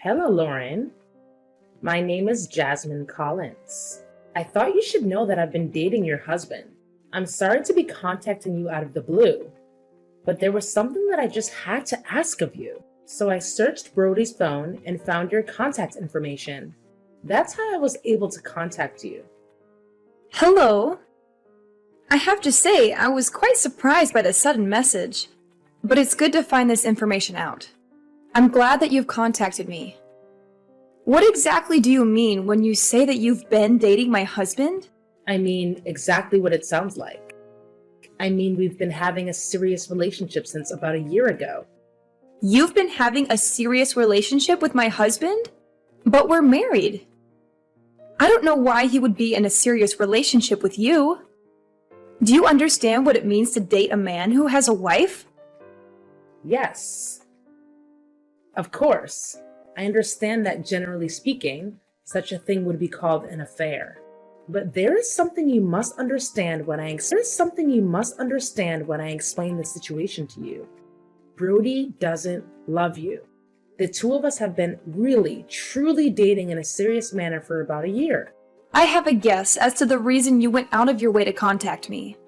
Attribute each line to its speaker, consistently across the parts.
Speaker 1: Hello, Lauren. My name is Jasmine Collins. I thought you should know that I've been dating your husband. I'm sorry to be contacting you out of the blue, but there was something that I just had to ask of you. So I searched Brody's phone and found your contact information. That's how I was able to contact you.
Speaker 2: Hello. I have to say, I was quite surprised by the sudden message, but it's good to find this information out. I'm glad that you've contacted me. What exactly do you mean when you say that you've been dating my husband?
Speaker 1: I mean exactly what it sounds like. I mean, we've been having a serious relationship since about a year ago.
Speaker 2: You've been having a serious relationship with my husband? But we're married. I don't know why he would be in a serious relationship with you. Do you understand what it means to date a man who has a wife?
Speaker 1: Yes. Of course, I understand that generally speaking, such a thing would be called an affair. But there is something you must understand when I explain the situation to you. Brody doesn't love you. The two of us have been really, truly dating in a serious manner for about a year.
Speaker 2: I have a guess as to the reason you went out of your way to contact me.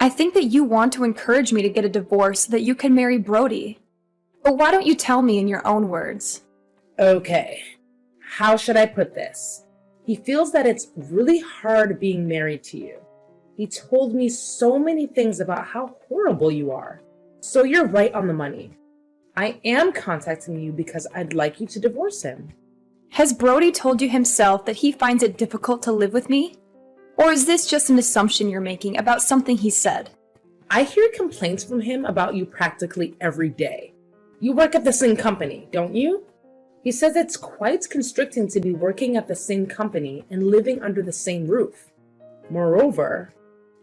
Speaker 2: I think that you want to encourage me to get a divorce so that you can marry Brody. But why don't you tell me in your own words?
Speaker 1: Okay, how should I put this? He feels that it's really hard being married to you. He told me so many things about how horrible you are. So you're right on the money. I am contacting you because I'd like you to divorce him.
Speaker 2: Has Brody told you himself that he finds it difficult to live with me? Or is this just an assumption you're making about something he said?
Speaker 1: I hear complaints from him about you practically every day. You work at the same company, don't you? He says it's quite constricting to be working at the same company and living under the same roof. Moreover,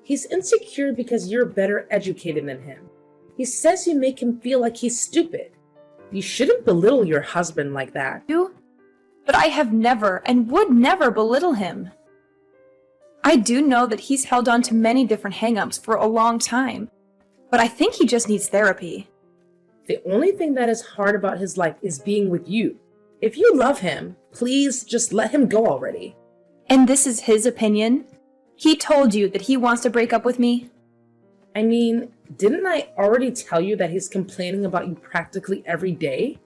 Speaker 1: he's insecure because you're better educated than him. He says you make him feel like he's stupid. You shouldn't belittle your husband like that.
Speaker 2: But I have never and would never belittle him. I do know that he's held on to many different hang-ups for a long time, but I think he just needs therapy.
Speaker 1: The only thing that is hard about his life is being with you. If you love him, please just let him go already.
Speaker 2: And this is his opinion? He told you that he wants to break up with me?
Speaker 1: I mean, didn't I already tell you that he's complaining about you practically every day?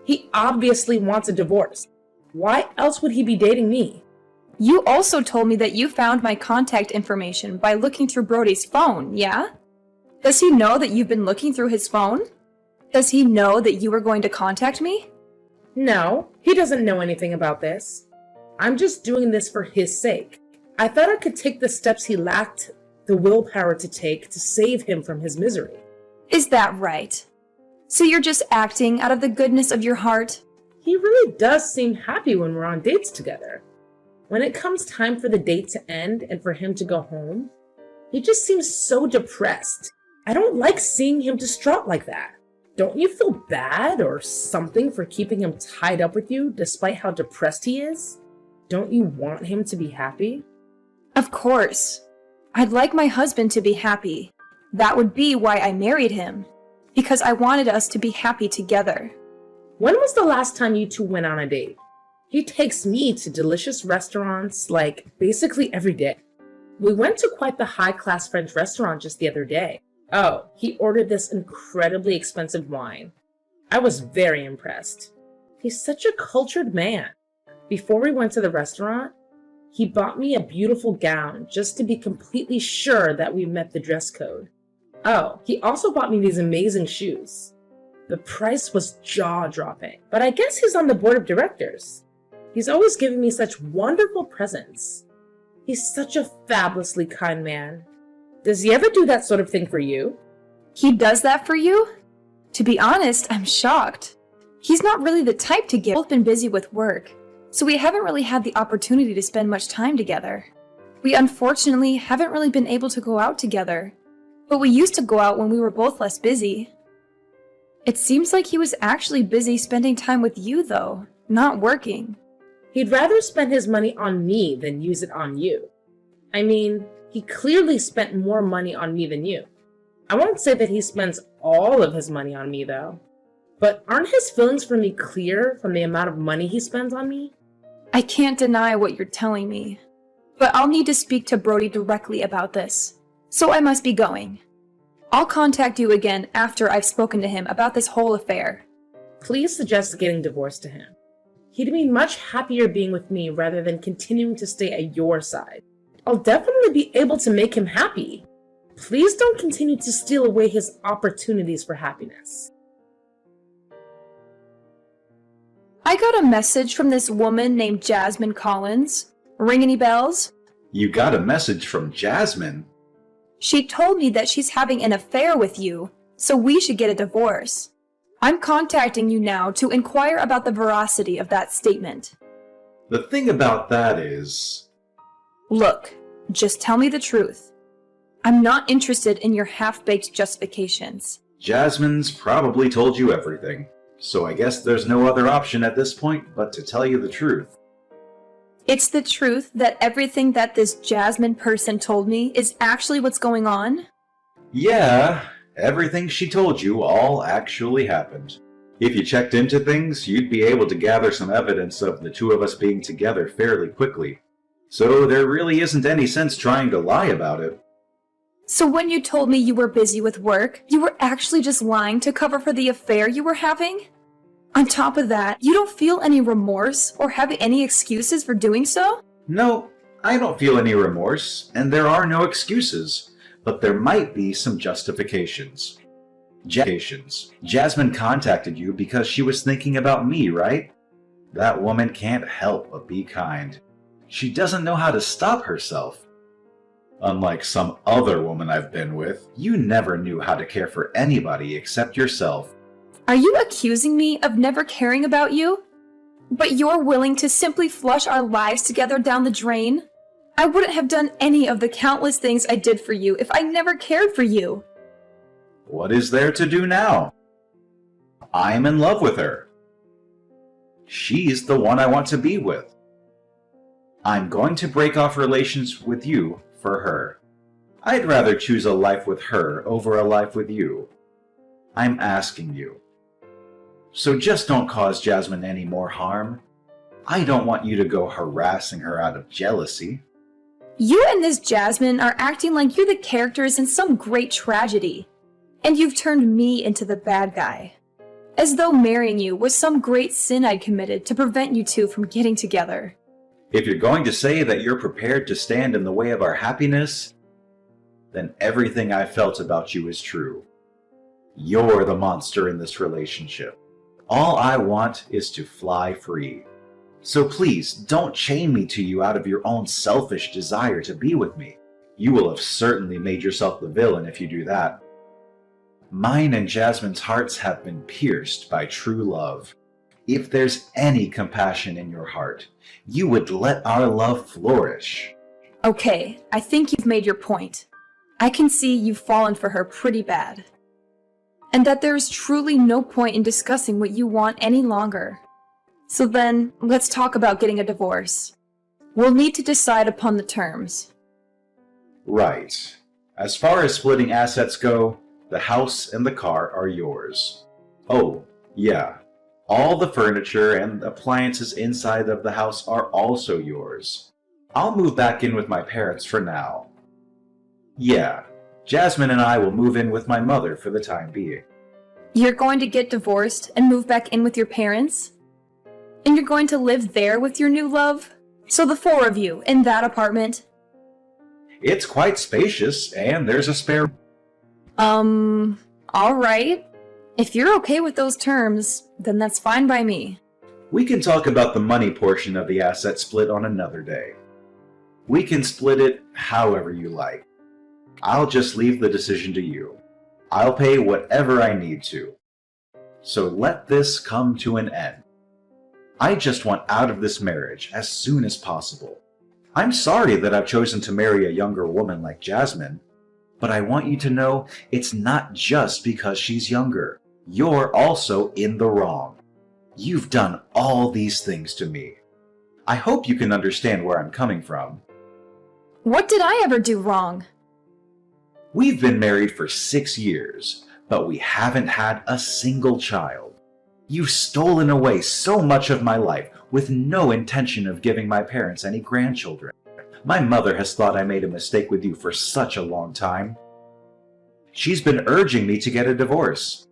Speaker 1: He obviously wants a divorce. Why else would he be dating me?
Speaker 2: You also told me that you found my contact information by looking through Brody's phone, yeah? Does he know that you've been looking through his phone? Does he know that you were going to contact me?
Speaker 1: No, he doesn't know anything about this. I'm just doing this for his sake. I thought I could take the steps he lacked the willpower to take to save him from his misery.
Speaker 2: Is that right? So you're just acting out of the goodness of your heart?
Speaker 1: He really does seem happy when we're on dates together. When it comes time for the date to end and for him to go home, he just seems so depressed. I don't like seeing him distraught like that. Don't you feel bad or something for keeping him tied up with you despite how depressed he is? Don't you want him to be happy?
Speaker 2: Of course. I'd like my husband to be happy. That would be why I married him. Because I wanted us to be happy together.
Speaker 1: When was the last time you two went on a date? He takes me to delicious restaurants, like, basically every day. We went to quite the high-class French restaurant just the other day. Oh, he ordered this incredibly expensive wine. I was very impressed. He's such a cultured man. Before we went to the restaurant, he bought me a beautiful gown just to be completely sure that we met the dress code. Oh, he also bought me these amazing shoes. The price was jaw-dropping, but I guess he's on the board of directors. He's always giving me such wonderful presents. He's such a fabulously kind man. Does he ever do that sort of thing for you?
Speaker 2: He does that for you? To be honest, I'm shocked. He's not really the type to give. We've both been busy with work, so we haven't really had the opportunity to spend much time together. We unfortunately haven't really been able to go out together, but we used to go out when we were both less busy. It seems like he was actually busy spending time with you, though, not working.
Speaker 1: He'd rather spend his money on me than use it on you. I mean, he clearly spent more money on me than you. I won't say that he spends all of his money on me, though. But aren't his feelings for me clear from the amount of money he spends on me?
Speaker 2: I can't deny what you're telling me, but I'll need to speak to Brody directly about this, so I must be going. I'll contact you again after I've spoken to him about this whole affair.
Speaker 1: Please suggest getting divorced to him. He'd be much happier being with me rather than continuing to stay at your side. I'll definitely be able to make him happy. Please don't continue to steal away his opportunities for happiness.
Speaker 2: I got a message from this woman named Jasmine Collins. Ring any bells?
Speaker 3: You got a message from Jasmine?
Speaker 2: She told me that she's having an affair with you, so we should get a divorce. I'm contacting you now to inquire about the veracity of that statement.
Speaker 3: The thing about that is...
Speaker 2: Look, just tell me the truth. I'm not interested in your half-baked justifications.
Speaker 3: Jasmine's probably told you everything, so I guess there's no other option at this point but to tell you the truth.
Speaker 2: It's the truth that everything that this Jasmine person told me is actually what's going on?
Speaker 3: Yeah, everything she told you all actually happened. If you checked into things, you'd be able to gather some evidence of the two of us being together fairly quickly. So there really isn't any sense trying to lie about it.
Speaker 2: So when you told me you were busy with work, you were actually just lying to cover for the affair you were having? On top of that, you don't feel any remorse or have any excuses for doing so?
Speaker 3: No, I don't feel any remorse, and there are no excuses, but there might be some justifications. Jasmine contacted you because she was thinking about me, right? That woman can't help but be kind. She doesn't know how to stop herself. Unlike some other woman I've been with, you never knew how to care for anybody except yourself.
Speaker 2: Are you accusing me of never caring about you? But you're willing to simply flush our lives together down the drain? I wouldn't have done any of the countless things I did for you if I never cared for you.
Speaker 3: What is there to do now? I'm in love with her. She's the one I want to be with. I'm going to break off relations with you for her. I'd rather choose a life with her over a life with you. I'm asking you. So just don't cause Jasmine any more harm. I don't want you to go harassing her out of jealousy.
Speaker 2: You and this Jasmine are acting like you're the characters in some great tragedy, and you've turned me into the bad guy. As though marrying you was some great sin I'd committed to prevent you two from getting together.
Speaker 3: If you're going to say that you're prepared to stand in the way of our happiness, then everything I felt about you is true. You're the monster in this relationship. All I want is to fly free. So please, don't chain me to you out of your own selfish desire to be with me. You will have certainly made yourself the villain if you do that. Mine and Jasmine's hearts have been pierced by true love. If there's any compassion in your heart, you would let our love flourish.
Speaker 2: Okay, I think you've made your point. I can see you've fallen for her pretty bad. And that there is truly no point in discussing what you want any longer. So then, let's talk about getting a divorce. We'll need to decide upon the terms.
Speaker 3: Right. As far as splitting assets go, the house and the car are yours. Oh, yeah. All the furniture and appliances inside of the house are also yours. I'll move back in with my parents for now. Yeah, Jasmine and I will move in with my mother for the time being.
Speaker 2: You're going to get divorced and move back in with your parents? And you're going to live there with your new love? So the four of you in that apartment?
Speaker 3: It's quite spacious, and there's a spare...
Speaker 2: Alright. If you're okay with those terms, then that's fine by me.
Speaker 3: We can talk about the money portion of the asset split on another day. We can split it however you like. I'll just leave the decision to you. I'll pay whatever I need to. So let this come to an end. I just want out of this marriage as soon as possible. I'm sorry that I've chosen to marry a younger woman like Jasmine, but I want you to know it's not just because she's younger. You're also in the wrong. You've done all these things to me. I hope you can understand where I'm coming from.
Speaker 2: What did I ever do wrong?
Speaker 3: We've been married for 6 years, but we haven't had a single child. You've stolen away so much of my life with no intention of giving my parents any grandchildren. My mother has thought I made a mistake with you for such a long time. She's been urging me to get a divorce.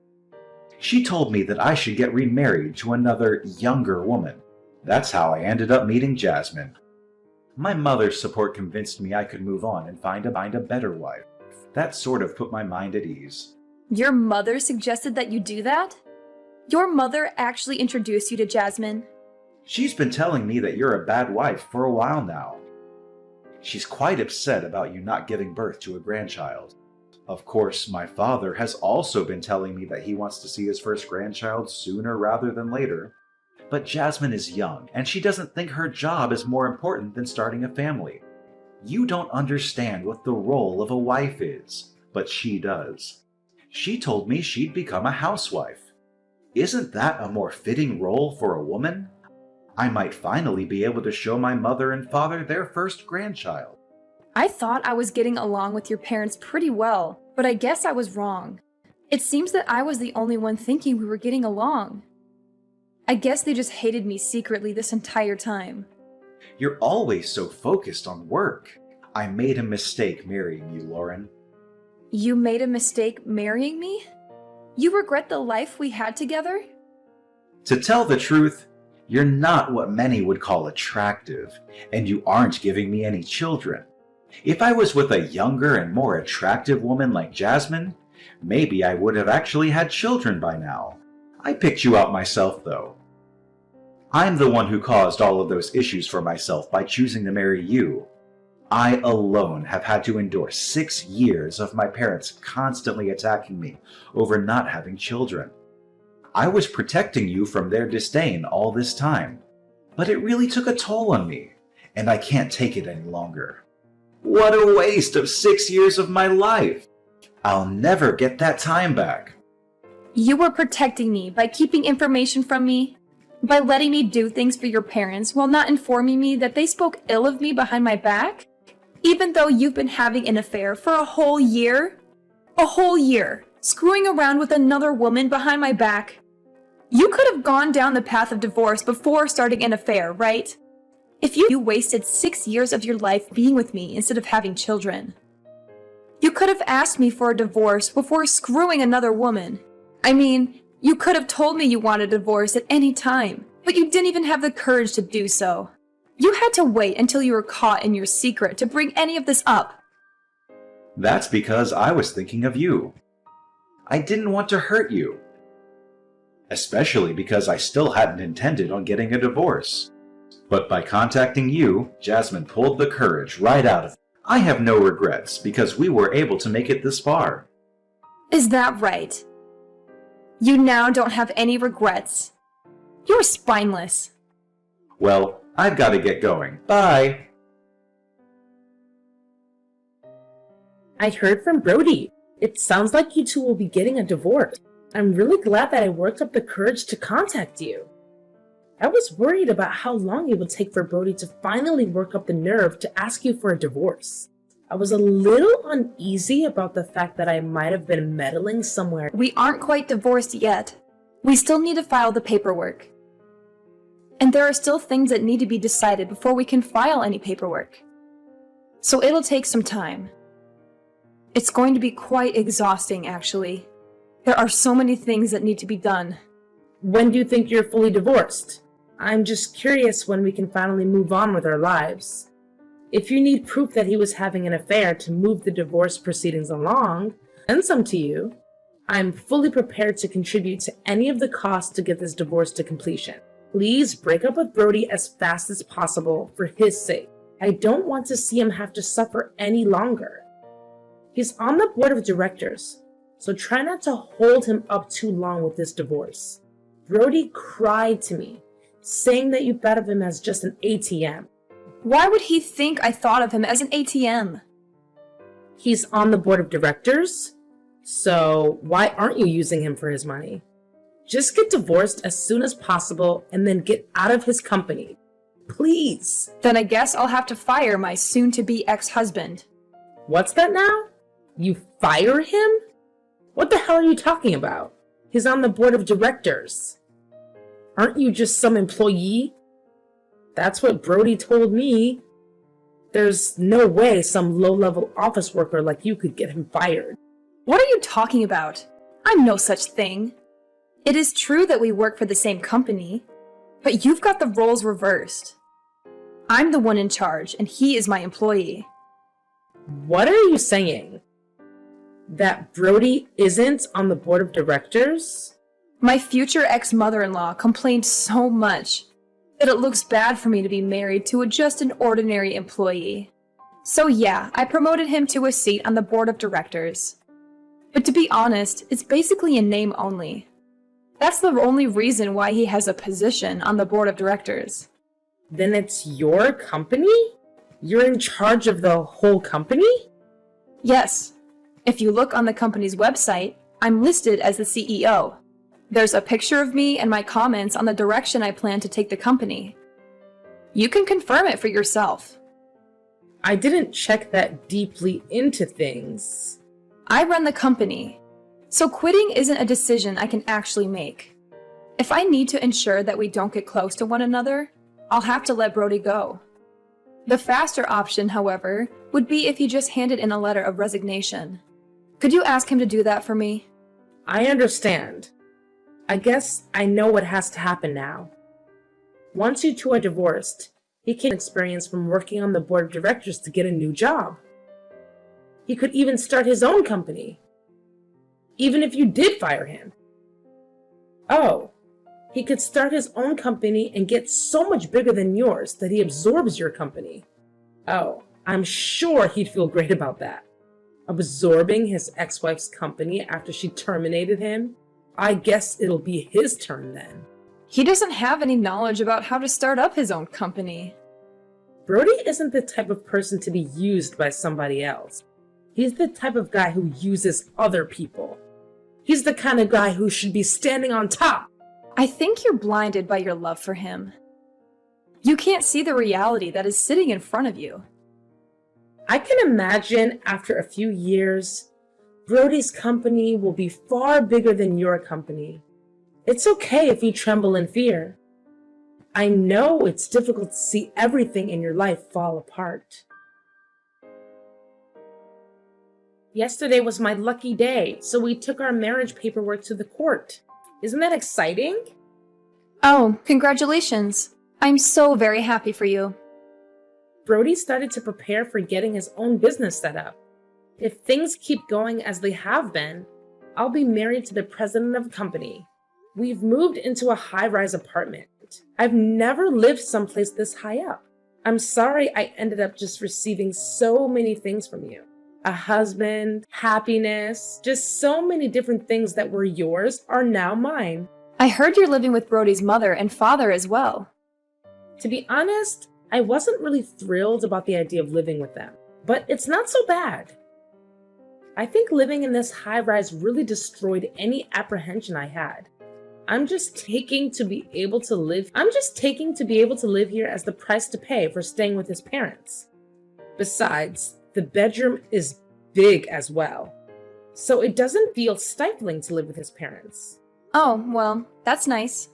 Speaker 3: She told me that I should get remarried to another, younger woman. That's how I ended up meeting Jasmine. My mother's support convinced me I could move on and find a better wife. That sort of put my mind at ease.
Speaker 2: Your mother suggested that you do that? Your mother actually introduced you to Jasmine?
Speaker 3: She's been telling me that you're a bad wife for a while now. She's quite upset about you not giving birth to a grandchild. Of course, my father has also been telling me that he wants to see his first grandchild sooner rather than later. But Jasmine is young, and she doesn't think her job is more important than starting a family. You don't understand what the role of a wife is, but she does. She told me she'd become a housewife. Isn't that a more fitting role for a woman? I might finally be able to show my mother and father their first grandchild.
Speaker 2: I thought I was getting along with your parents pretty well, but I guess I was wrong. It seems that I was the only one thinking we were getting along. I guess they just hated me secretly this entire time.
Speaker 3: You're always so focused on work. I made a mistake marrying you, Lauren.
Speaker 2: You made a mistake marrying me? You regret the life we had together?
Speaker 3: To tell the truth, you're not what many would call attractive, and you aren't giving me any children. If I was with a younger and more attractive woman like Jasmine, maybe I would have actually had children by now. I picked you out myself, though. I'm the one who caused all of those issues for myself by choosing to marry you. I alone have had to endure 6 years of my parents constantly attacking me over not having children. I was protecting you from their disdain all this time, but it really took a toll on me, and I can't take it any longer. What a waste of 6 years of my life! I'll never get that time back.
Speaker 2: You were protecting me by keeping information from me, by letting me do things for your parents while not informing me that they spoke ill of me behind my back? Even though you've been having an affair for a whole year? A whole year, screwing around with another woman behind my back? You could have gone down the path of divorce before starting an affair, right? If you wasted 6 years of your life being with me instead of having children. You could have asked me for a divorce before screwing another woman. I mean, you could have told me you wanted a divorce at any time, but you didn't even have the courage to do so. You had to wait until you were caught in your secret to bring any of this up.
Speaker 3: That's because I was thinking of you. I didn't want to hurt you. Especially because I still hadn't intended on getting a divorce. But by contacting you, Jasmine pulled the courage right out of me. I have no regrets because we were able to make it this far.
Speaker 2: Is that right? You now don't have any regrets. You're spineless.
Speaker 3: Well, I've got to get going. Bye!
Speaker 1: I heard from Brody. It sounds like you two will be getting a divorce. I'm really glad that I worked up the courage to contact you. I was worried about how long it would take for Brody to finally work up the nerve to ask you for a divorce. I was a little uneasy about the fact that I might have been meddling somewhere.
Speaker 2: We aren't quite divorced yet. We still need to file the paperwork. And there are still things that need to be decided before we can file any paperwork. So it'll take some time. It's going to be quite exhausting, actually. There are so many things that need to be done.
Speaker 1: When do you think you're fully divorced? I'm just curious when we can finally move on with our lives. If you need proof that he was having an affair to move the divorce proceedings along, send some to you. I'm fully prepared to contribute to any of the costs to get this divorce to completion. Please break up with Brody as fast as possible for his sake. I don't want to see him have to suffer any longer. He's on the board of directors, so try not to hold him up too long with this divorce. Brody cried to me, saying that you thought of him as just an ATM.
Speaker 2: Why would he think I thought of him as an ATM?
Speaker 1: He's on the board of directors, so why aren't you using him for his money? Just get divorced as soon as possible and then get out of his company. Please.
Speaker 2: Then I guess I'll have to fire my soon-to-be ex-husband.
Speaker 1: What's that now? You fire him? What the hell are you talking about? He's on the board of directors. Aren't you just some employee? That's what Brody told me. There's no way some low-level office worker like you could get him fired.
Speaker 2: What are you talking about? I'm no such thing. It is true that we work for the same company, but you've got the roles reversed. I'm the one in charge, and he is my employee.
Speaker 1: What are you saying? That Brody isn't on the board of directors?
Speaker 2: My future ex-mother-in-law complained so much that it looks bad for me to be married to just an ordinary employee. So yeah, I promoted him to a seat on the board of directors. But to be honest, it's basically in name only. That's the only reason why he has a position on the board of directors.
Speaker 1: Then it's your company? You're in charge of the whole company?
Speaker 2: Yes. If you look on the company's website, I'm listed as the CEO. There's a picture of me and my comments on the direction I plan to take the company. You can confirm it for yourself.
Speaker 1: I didn't check that deeply into things.
Speaker 2: I run the company, so quitting isn't a decision I can actually make. If I need to ensure that we don't get close to one another, I'll have to let Brody go. The faster option, however, would be if he just handed in a letter of resignation. Could you ask him to do that for me?
Speaker 1: I understand. I guess I know what has to happen now. Once you two are divorced, he can experience from working on the board of directors to get a new job. He could even start his own company. Even if you did fire him. Oh, he could start his own company and get so much bigger than yours that he absorbs your company. Oh, I'm sure he'd feel great about that. Absorbing his ex-wife's company after she terminated him? I guess it'll be his turn then.
Speaker 2: He doesn't have any knowledge about how to start up his own company.
Speaker 1: Brody isn't the type of person to be used by somebody else. He's the type of guy who uses other people. He's the kind of guy who should be standing on top.
Speaker 2: I think you're blinded by your love for him. You can't see the reality that is sitting in front of you.
Speaker 1: I can imagine after a few years, Brody's company will be far bigger than your company. It's okay if you tremble in fear. I know it's difficult to see everything in your life fall apart. Yesterday was my lucky day, so we took our marriage paperwork to the court. Isn't that exciting?
Speaker 2: Oh, congratulations. I'm so very happy for you.
Speaker 1: Brody started to prepare for getting his own business set up. If things keep going as they have been, I'll be married to the president of the company. We've moved into a high-rise apartment. I've never lived someplace this high up. I'm sorry I ended up just receiving so many things from you. A husband, happiness, just so many different things that were yours are now mine.
Speaker 2: I heard you're living with Brody's mother and father as well.
Speaker 1: To be honest, I wasn't really thrilled about the idea of living with them, but it's not so bad. I think living in this high-rise really destroyed any apprehension I had. I'm just taking to be able to live here as the price to pay for staying with his parents. Besides, the bedroom is big as well, so it doesn't feel stifling to live with his parents.
Speaker 2: Oh, well, that's nice.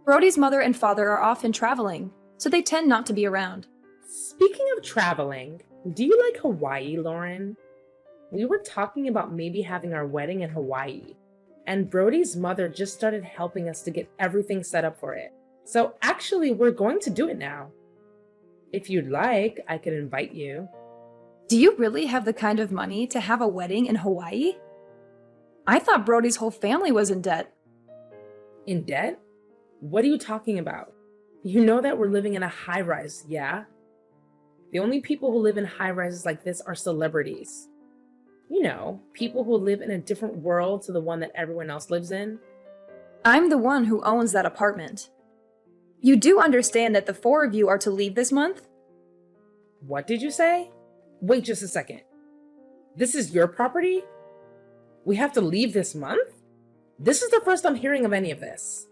Speaker 2: Brody's mother and father are often traveling, so they tend not to be around.
Speaker 1: Speaking of traveling, do you like Hawaii, Lauren? We were talking about maybe having our wedding in Hawaii, and Brody's mother just started helping us to get everything set up for it. So actually, we're going to do it now. If you'd like, I could invite you.
Speaker 2: Do you really have the kind of money to have a wedding in Hawaii? I thought Brody's whole family was in debt.
Speaker 1: In debt? What are you talking about? You know that we're living in a high-rise, yeah? The only people who live in high-rises like this are celebrities. You know, people who live in a different world to the one that everyone else lives in.
Speaker 2: I'm the one who owns that apartment. You do understand that the four of you are to leave this month?
Speaker 1: What did you say? Wait just a second. This is your property? We have to leave this month? This is the first I'm hearing of any of this.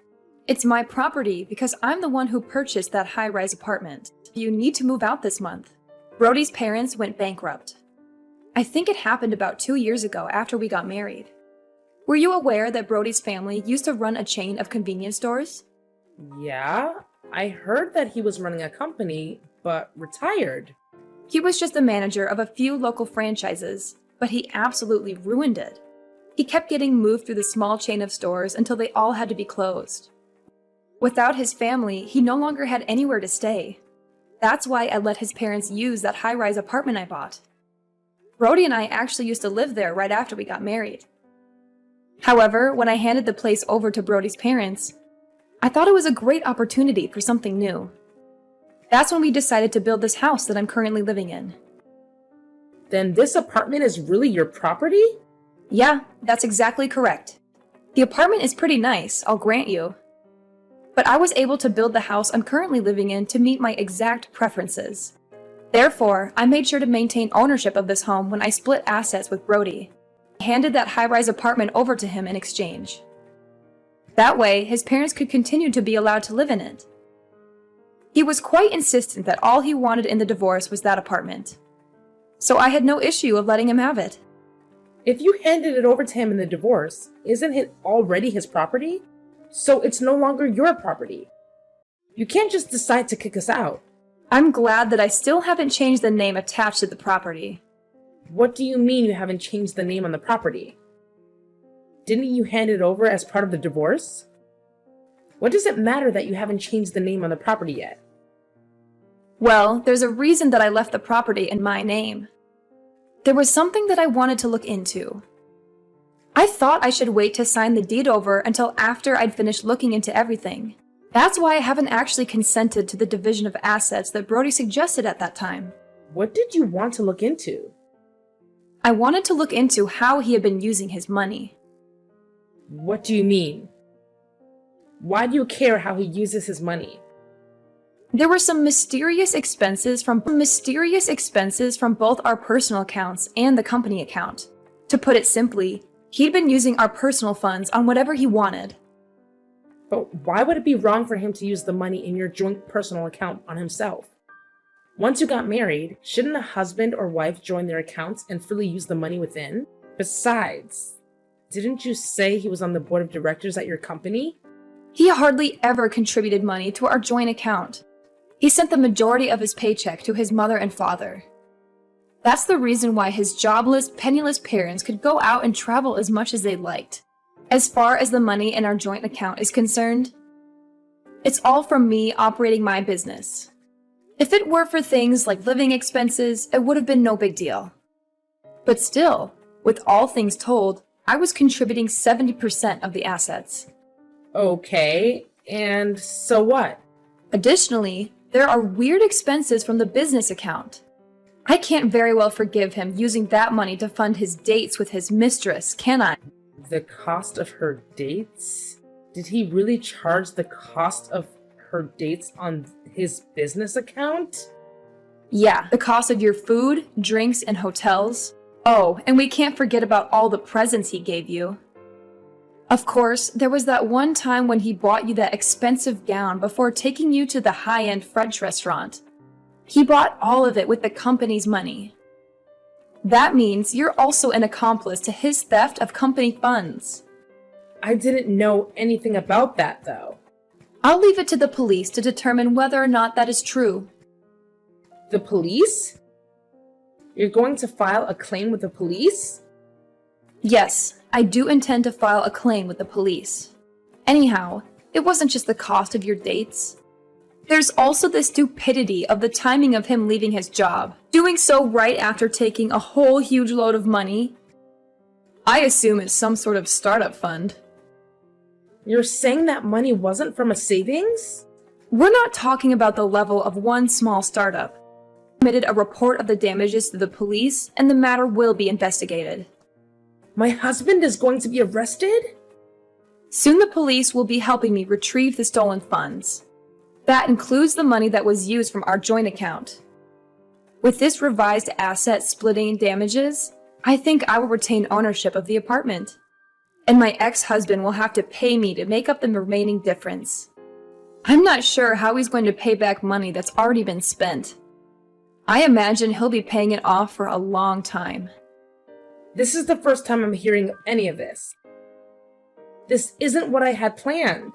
Speaker 2: It's my property because I'm the one who purchased that high-rise apartment. You need to move out this month. Brody's parents went bankrupt. I think it happened about 2 years ago after we got married. Were you aware that Brody's family used to run a chain of convenience stores?
Speaker 1: Yeah, I heard that he was running a company, but retired.
Speaker 2: He was just the manager of a few local franchises, but he absolutely ruined it. He kept getting moved through the small chain of stores until they all had to be closed. Without his family, he no longer had anywhere to stay. That's why I let his parents use that high-rise apartment I bought. Brody and I actually used to live there right after we got married. However, when I handed the place over to Brody's parents, I thought it was a great opportunity for something new. That's when we decided to build this house that I'm currently living in.
Speaker 1: Then this apartment is really your property?
Speaker 2: Yeah, that's exactly correct. The apartment is pretty nice, I'll grant you. But I was able to build the house I'm currently living in to meet my exact preferences. Therefore, I made sure to maintain ownership of this home when I split assets with Brody. I handed that high-rise apartment over to him in exchange. That way, his parents could continue to be allowed to live in it. He was quite insistent that all he wanted in the divorce was that apartment. So I had no issue of letting him have it.
Speaker 1: If you handed it over to him in the divorce, isn't it already his property? So it's no longer your property. You can't just decide to kick us out.
Speaker 2: I'm glad that I still haven't changed the name attached to the property.
Speaker 1: What do you mean you haven't changed the name on the property? Didn't you hand it over as part of the divorce? What does it matter that you haven't changed the name on the property yet?
Speaker 2: Well, there's a reason that I left the property in my name. There was something that I wanted to look into. I thought I should wait to sign the deed over until after I'd finished looking into everything. That's why I haven't actually consented to the division of assets that Brody suggested at that time.
Speaker 1: What did you want to look into?
Speaker 2: I wanted to look into how he had been using his money.
Speaker 1: What do you mean? Why do you care how he uses his money?
Speaker 2: There were some mysterious expenses from both our personal accounts and the company account. To put it simply, he'd been using our personal funds on whatever he wanted.
Speaker 1: But why would it be wrong for him to use the money in your joint personal account on himself? Once you got married, shouldn't a husband or wife join their accounts and freely use the money within? Besides, didn't you say he was on the board of directors at your company?
Speaker 2: He hardly ever contributed money to our joint account. He sent the majority of his paycheck to his mother and father. That's the reason why his jobless, penniless parents could go out and travel as much as they liked. As far as the money in our joint account is concerned, it's all from me operating my business. If it were for things like living expenses, it would have been no big deal. But still, with all things told, I was contributing 70% of the assets.
Speaker 1: Okay, and so what?
Speaker 2: Additionally, there are weird expenses from the business account. I can't very well forgive him using that money to fund his dates with his mistress, can I?
Speaker 1: The cost of her dates? Did he really charge the cost of her dates on his business account?
Speaker 2: Yeah, the cost of your food, drinks, and hotels. Oh, and we can't forget about all the presents he gave you. Of course, there was that one time when he bought you that expensive gown before taking you to the high-end French restaurant. He bought all of it with the company's money. That means you're also an accomplice to his theft of company funds.
Speaker 1: I didn't know anything about that, though.
Speaker 2: I'll leave it to the police to determine whether or not that is true.
Speaker 1: The police? You're going to file a claim with the police?
Speaker 2: Yes, I do intend to file a claim with the police. Anyhow, it wasn't just the cost of your dates. There's also the stupidity of the timing of him leaving his job, doing so right after taking a whole huge load of money. I assume it's some sort of startup fund.
Speaker 1: You're saying that money wasn't from a savings?
Speaker 2: We're not talking about the level of one small startup. I submitted a report of the damages to the police, and the matter will be investigated.
Speaker 1: My husband is going to be arrested?
Speaker 2: Soon the police will be helping me retrieve the stolen funds. That includes the money that was used from our joint account. With this revised asset splitting damages, I think I will retain ownership of the apartment. And my ex-husband will have to pay me to make up the remaining difference. I'm not sure how he's going to pay back money that's already been spent. I imagine he'll be paying it off for a long time.
Speaker 1: This is the first time I'm hearing any of this. This isn't what I had planned.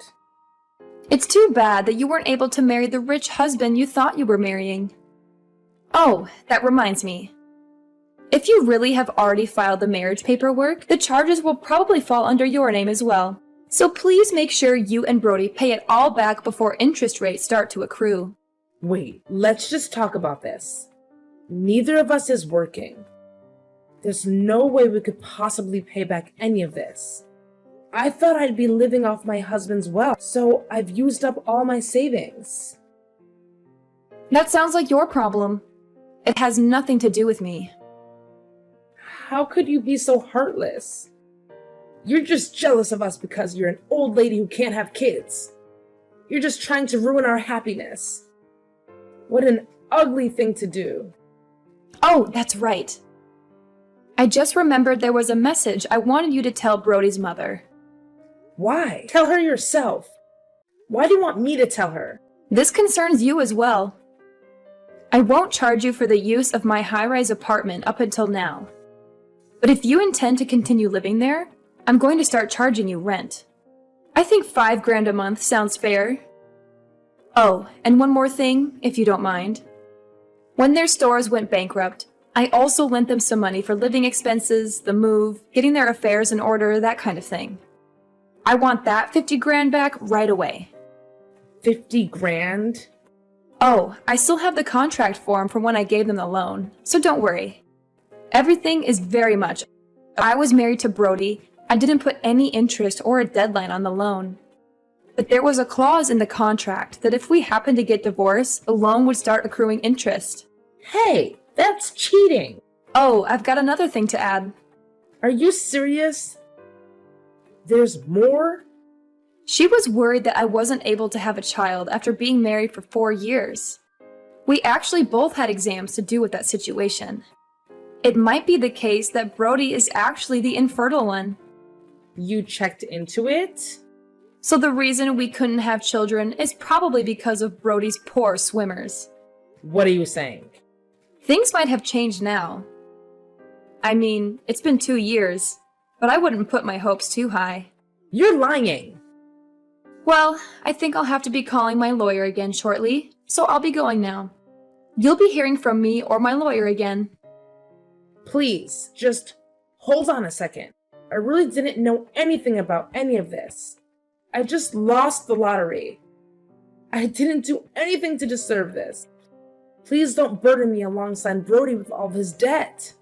Speaker 2: It's too bad that you weren't able to marry the rich husband you thought you were marrying. Oh, that reminds me. If you really have already filed the marriage paperwork, the charges will probably fall under your name as well. So please make sure you and Brody pay it all back before interest rates start to accrue.
Speaker 1: Wait, let's just talk about this. Neither of us is working. There's no way we could possibly pay back any of this. I thought I'd be living off my husband's wealth, so I've used up all my savings.
Speaker 2: That sounds like your problem. It has nothing to do with me.
Speaker 1: How could you be so heartless? You're just jealous of us because you're an old lady who can't have kids. You're just trying to ruin our happiness. What an ugly thing to do.
Speaker 2: Oh, that's right. I just remembered there was a message I wanted you to tell Brody's mother.
Speaker 1: Why? Tell her yourself. Why do you want me to tell her?
Speaker 2: This concerns you as well. I won't charge you for the use of my high-rise apartment up until now. But if you intend to continue living there, I'm going to start charging you rent. I think $5,000 a month sounds fair. Oh, and one more thing, if you don't mind. When their stores went bankrupt, I also lent them some money for living expenses, the move, getting their affairs in order, that kind of thing. I want that $50,000 back right away.
Speaker 1: 50 grand?
Speaker 2: Oh, I still have the contract form from when I gave them the loan, so don't worry. Everything is very much. I was married to Brody. I didn't put any interest or a deadline on the loan. But there was a clause in the contract that if we happened to get divorced, the loan would start accruing interest.
Speaker 1: Hey, that's cheating.
Speaker 2: Oh, I've got another thing to add.
Speaker 1: Are you serious? There's more?
Speaker 2: She was worried that I wasn't able to have a child after being married for 4 years. We actually both had exams to do with that situation. It might be the case that Brody is actually the infertile one.
Speaker 1: You checked into it?
Speaker 2: So the reason we couldn't have children is probably because of Brody's poor swimmers.
Speaker 1: What are you saying?
Speaker 2: Things might have changed now. I mean, it's been 2 years, but I wouldn't put my hopes too high.
Speaker 1: You're lying.
Speaker 2: Well, I think I'll have to be calling my lawyer again shortly, so I'll be going now. You'll be hearing from me or my lawyer again.
Speaker 1: Please, just hold on a second. I really didn't know anything about any of this. I just lost the lottery. I didn't do anything to deserve this. Please don't burden me alongside Brody with all of his debt.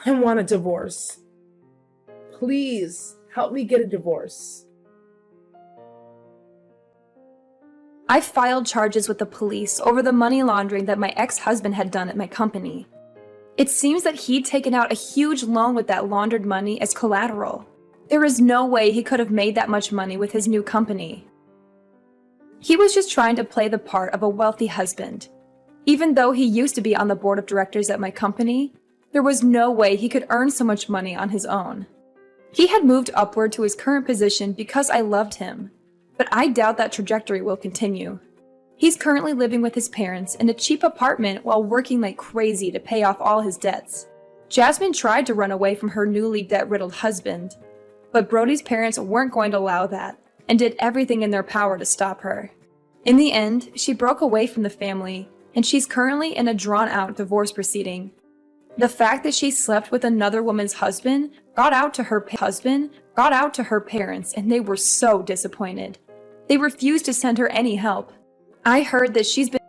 Speaker 1: I want a divorce. Please, help me get a divorce.
Speaker 2: I filed charges with the police over the money laundering that my ex-husband had done at my company. It seems that he'd taken out a huge loan with that laundered money as collateral. There is no way he could have made that much money with his new company. He was just trying to play the part of a wealthy husband. Even though he used to be on the board of directors at my company, there was no way he could earn so much money on his own. He had moved upward to his current position because I loved him, but I doubt that trajectory will continue. He's currently living with his parents in a cheap apartment while working like crazy to pay off all his debts. Jasmine tried to run away from her newly debt-riddled husband, but Brody's parents weren't going to allow that and did everything in their power to stop her. In the end, she broke away from the family, and she's currently in a drawn-out divorce proceeding. The fact that she slept with another woman's husband got out to her parents, and they were so disappointed. They refused to send her any help. I heard that she's been